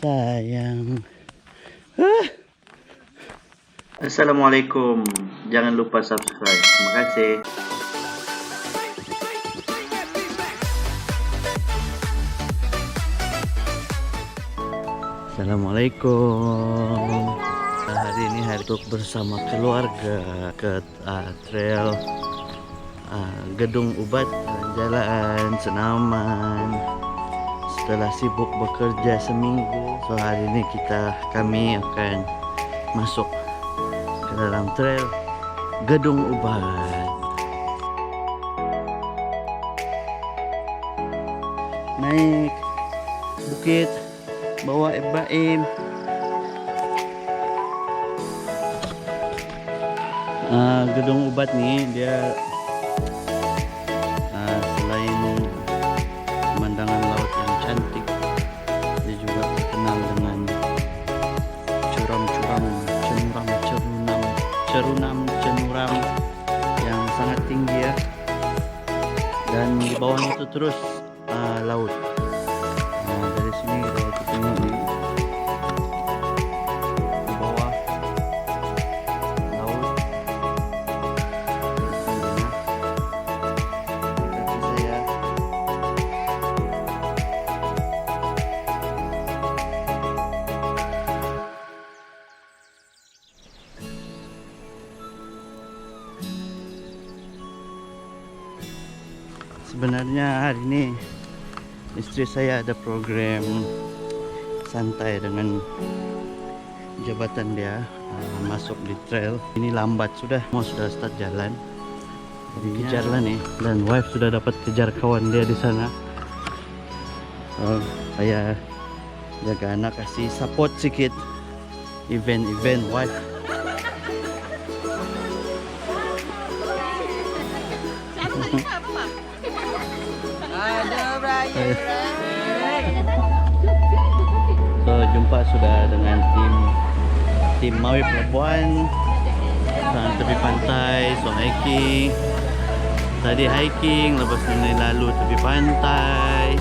Sayang. Assalamualaikum. Jangan lupa subscribe. Terima kasih. Assalamualaikum. Hari ini hari untuk bersama keluarga ke trail gedung ubat, jalan senaman. Setelah sibuk bekerja seminggu, so hari ini kami akan masuk ke dalam trail gedung ubat. Naik bukit, bawa Ibrahim. Gedung ubat nih dia selain pemandangan laut yang cantik, dia juga terkenal dengan curam yang sangat tinggi ya, dan di bawahnya itu terus laut. Dari sini kita tengok nih, di bawah laut. Kaki saya sebenarnya hari ini istri saya ada program santai dengan jabatan dia, masuk di trail. Ini lambat sudah start jalan, jadi kejarlah nih, dan wife sudah dapat kejar kawan dia di sana. Saya jaga anak, kasih support sedikit event wife. So jumpa sudah dengan tim Maiwp Labuan tepi pantai. So hiking, tadi hiking, lepas ini lalu tepi pantai.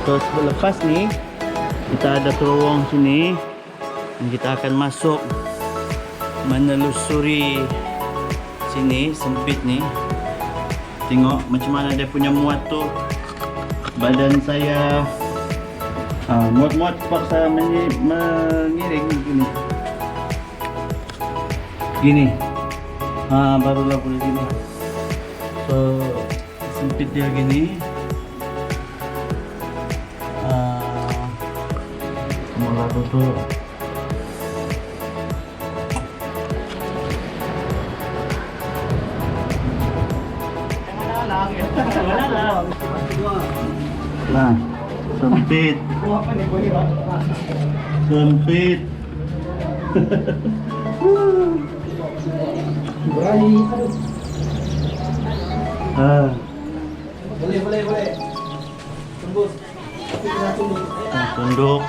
So lepas ni kita ada terowong sini, dan kita akan masuk menelusuri sini, sempit ni. Tengok macam mana dia punya muat tu. Badan saya muat paksa mengiring gini. Barulah boleh gini. So sempit dia gini. Mula tutup. Nah, sempit. Boleh. Tembus. Tunduk.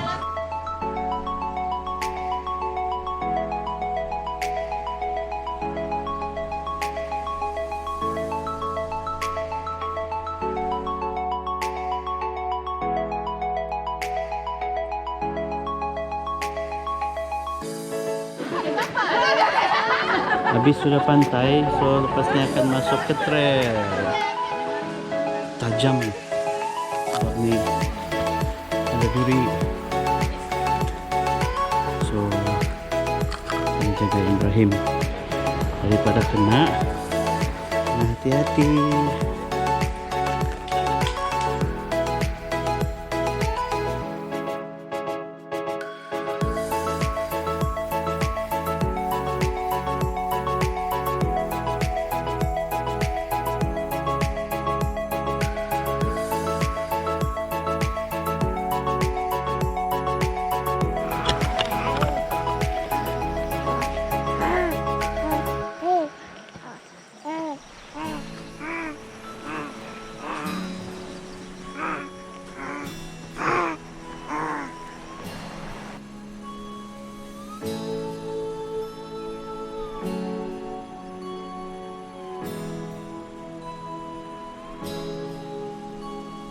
Habis sudah pantai, so lepasnya akan masuk ke trail. Tajam ni, ada diri. So ini jaga Ibrahim daripada kena. Hati-hati.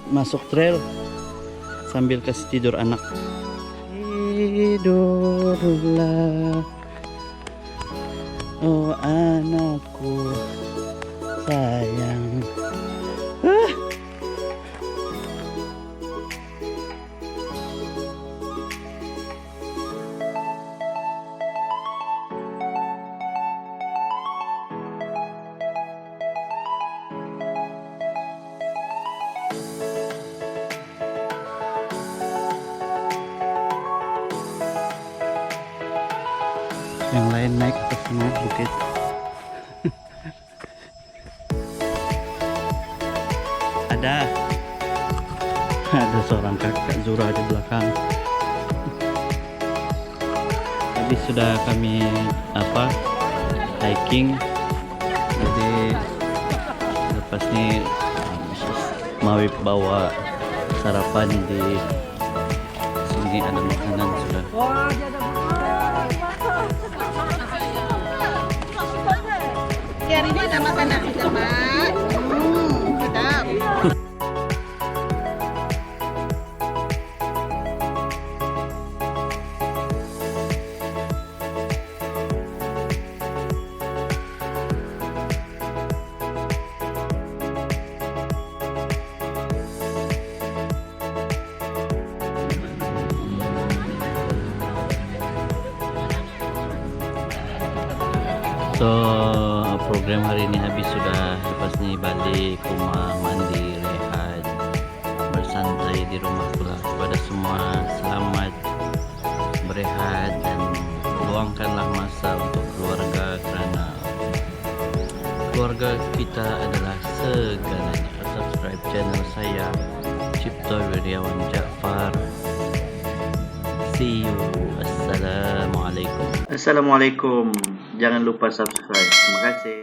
masuk trail sambil kasih tidur anak. Tidurlah, oh anakku sayang. Yang lain naik ke sana bukit. Ada seorang kakak Zura di belakang. Tadi sudah kami hiking, jadi lepas ini Maiwp bawa sarapan di sini, ada makanan sudah. Hari ini ada makanan kita, Pak. Sedap. So program hari ini habis sudah. Lepas ni balik rumah, mandi, rehat, bersantai di rumah pula. Kepada semua, selamat berehat dan luangkanlah masa untuk keluarga, kerana keluarga kita adalah segalanya. Subscribe channel saya, Ciptho Wiryawan Ja'far. See you. Assalamualaikum. Assalamualaikum. Jangan lupa subscribe. Terima kasih.